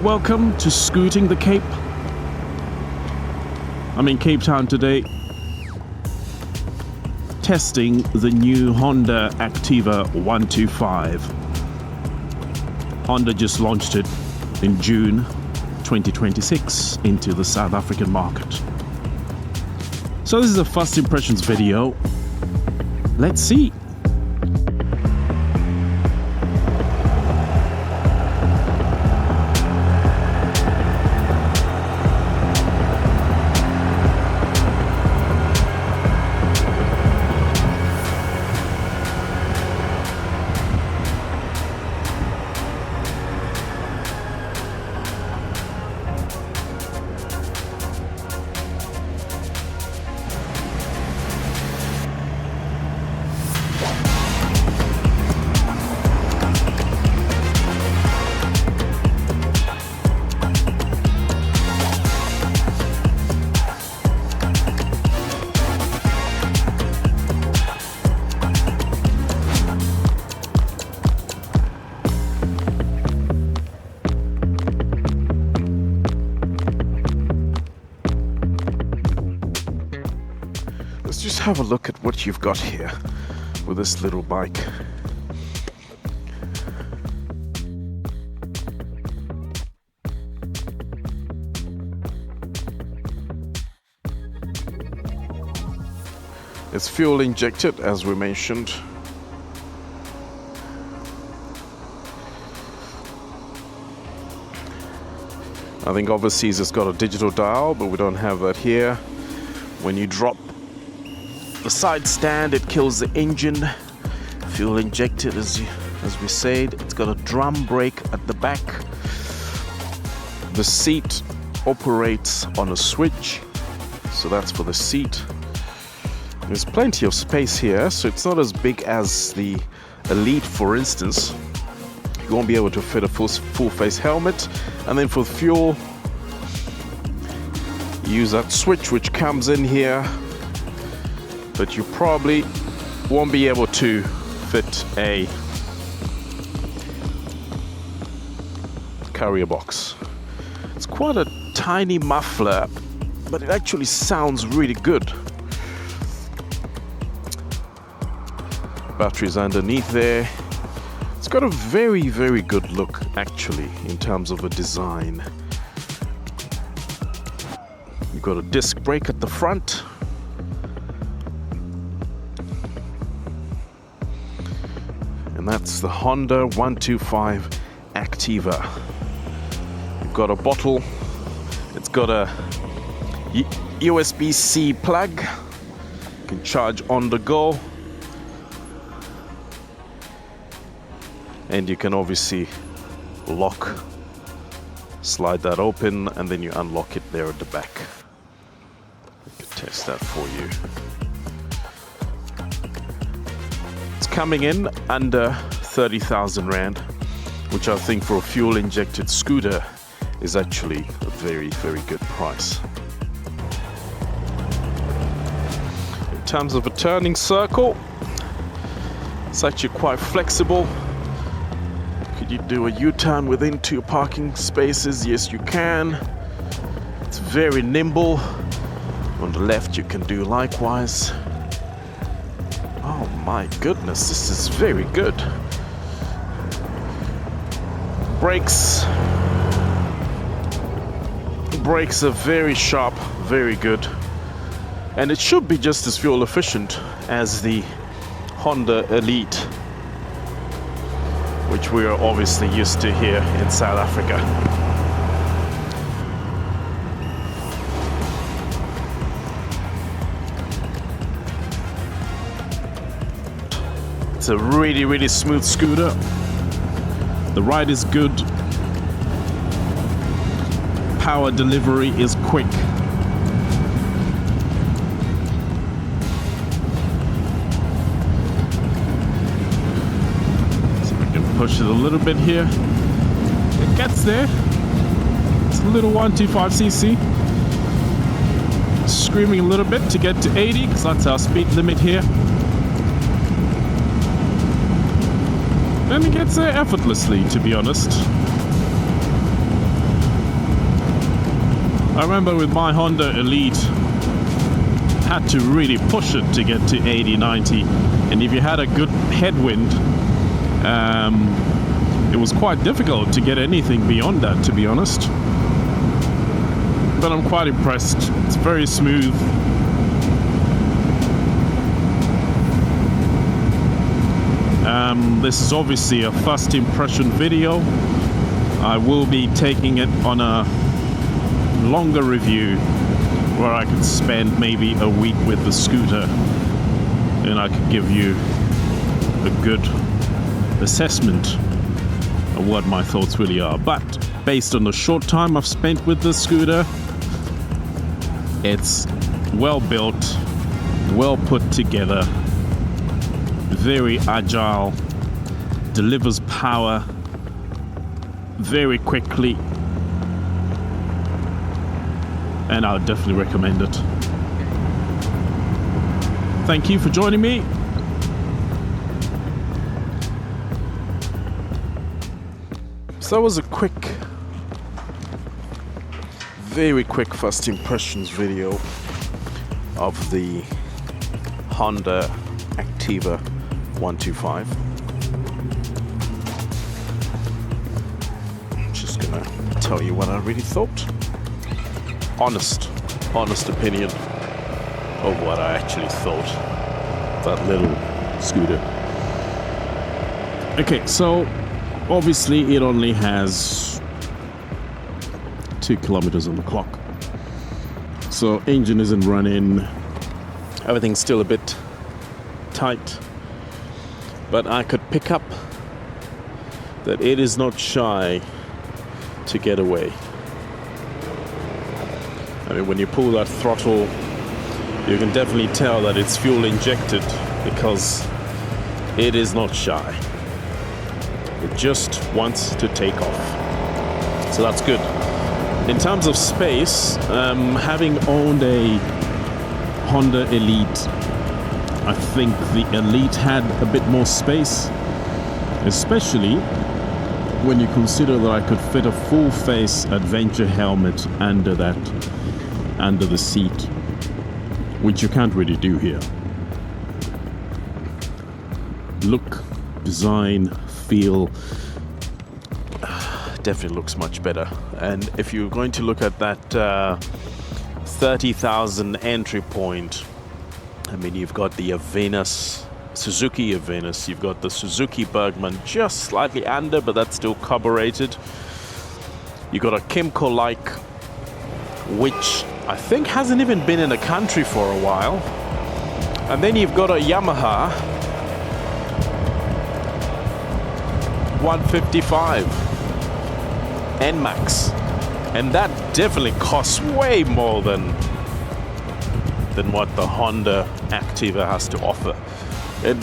welcome to Scooting the Cape. I'm in Cape Town today, testing the new Honda Activa 125. Honda just launched it in June 2026 into the South African market. So this is a first impressions video. Let's see. Let's just have a look at what you've got here with this little bike. It's fuel injected, as we mentioned. I think overseas it's got a digital dial, but we don't have that here. When you drop the side stand, it kills the engine. Fuel injected, as we said. It's got a drum brake at the back. The seat operates on a switch, so that's for the seat. There's plenty of space here, so it's not as big as the Elite, for instance. You won't be able to fit a full face helmet. And then for fuel, you use that switch which comes in here, but you probably won't be able to fit a carrier box. It's quite a tiny muffler, but it actually sounds really good. Batteries underneath there. It's got a very, very good look actually in terms of a design. You've got a disc brake at the front. And that's the Honda 125 Activa. You've got a bottle. It's got a USB-C plug. You can charge on the go. And you can obviously slide that open, and then you unlock it there at the back. I can test that for you. It's coming in under 30,000 Rand, which I think for a fuel injected scooter is actually a very, very good price. In terms of a turning circle, it's actually quite flexible. Could you do a U-turn within 2 parking spaces? Yes, you can. It's very nimble. On the left, you can do likewise. Oh my goodness, this is very good. Brakes are very sharp, very good. And it should be just as fuel efficient as the Honda Elite, which we are obviously used to here in South Africa. It's a really, really smooth scooter. The ride is good. Power delivery is quick. Push it a little bit here. It gets there. It's a little 125cc. Screaming a little bit to get to 80 because that's our speed limit here. Then it gets there effortlessly, to be honest. I remember with my Honda Elite, had to really push it to get to 80, 90, and if you had a good headwind, it was quite difficult to get anything beyond that, to be honest. But I'm quite impressed. It's very smooth. This is obviously a first impression video. I will be taking it on a longer review where I could spend maybe a week with the scooter and I could give you a good assessment of what my thoughts really are. But based on the short time I've spent with the scooter, it's well built, well put together, very agile, delivers power very quickly, and I would definitely recommend it. Thank you for joining me. So that was a very quick first impressions video of the Honda Activa 125. I'm just gonna tell you what I really thought. Honest opinion of what I actually thought that little scooter. Okay, so obviously it only has 2 kilometers on the clock, so engine isn't running, everything's still a bit tight, but I could pick up that it is not shy to get away. I mean, when you pull that throttle, you can definitely tell that it's fuel injected because it is not shy. It just wants to take off. So that's good. In terms of space, having owned a Honda Elite, I think the Elite had a bit more space, especially when you consider that I could fit a full face adventure helmet under the seat, which you can't really do here. Look, design, feel, definitely looks much better. And if you're going to look at that 30,000 entry point, I mean, you've got the Suzuki Avenus, you've got the Suzuki Bergman just slightly under, but that's still carbureted. You've got a Kimco like, which I think hasn't even been in the country for a while. And then you've got a Yamaha 155 NMAX, and that definitely costs way more than what the Honda Activa has to offer. And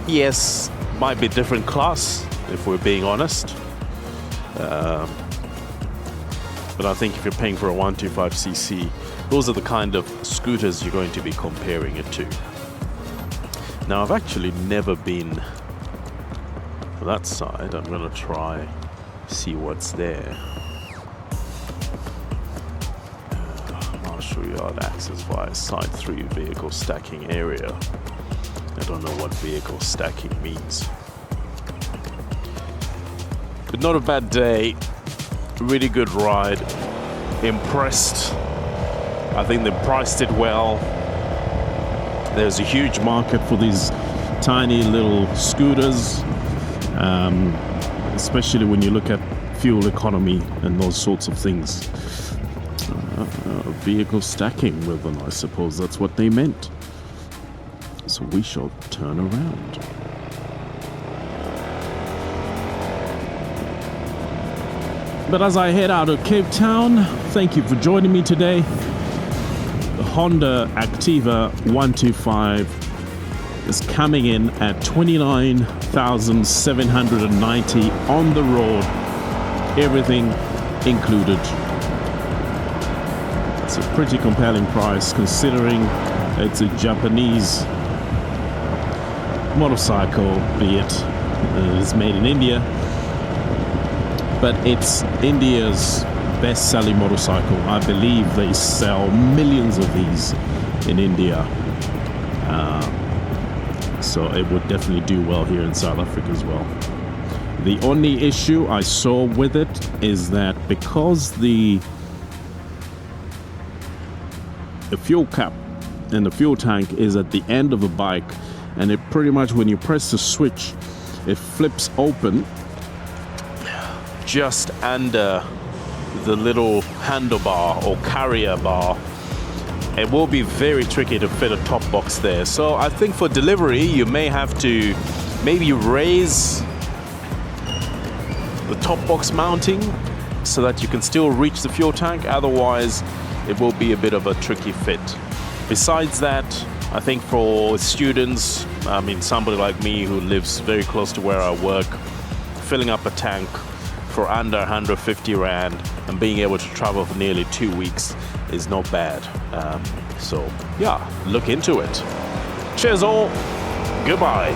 yes, might be different class if we're being honest, but I think if you're paying for a 125cc, those are the kind of scooters you're going to be comparing it to. Now, I've actually never been to that side. I'm going to try see what's there. I'll show you how to access via side 3 vehicle stacking area. I don't know what vehicle stacking means. But not a bad day. Really good ride. Impressed. I think they priced it well. There's a huge market for these tiny little scooters, especially when you look at fuel economy and those sorts of things. Vehicle stacking ribbon, I suppose that's what they meant. So we shall turn around. But as I head out of Cape Town, thank you for joining me today. The Honda Activa 125 is coming in at 29,790 on the road, everything included. It's a pretty compelling price considering it's a Japanese motorcycle, be it's made in India, but it's India's best-selling motorcycle. I believe they sell millions of these in India. So it would definitely do well here in South Africa as well. The only issue I saw with it is that because the fuel cap and the fuel tank is at the end of the bike, and it pretty much, when you press the switch, it flips open just under the little handlebar or carrier bar. It will be very tricky to fit a top box there. So I think for delivery, you may have to maybe raise the top box mounting so that you can still reach the fuel tank. Otherwise, it will be a bit of a tricky fit. Besides that, I think for students, I mean, somebody like me who lives very close to where I work, filling up a tank for under 150 Rand and being able to travel for nearly 2 weeks is not bad. So yeah, look into it. Cheers all. Goodbye.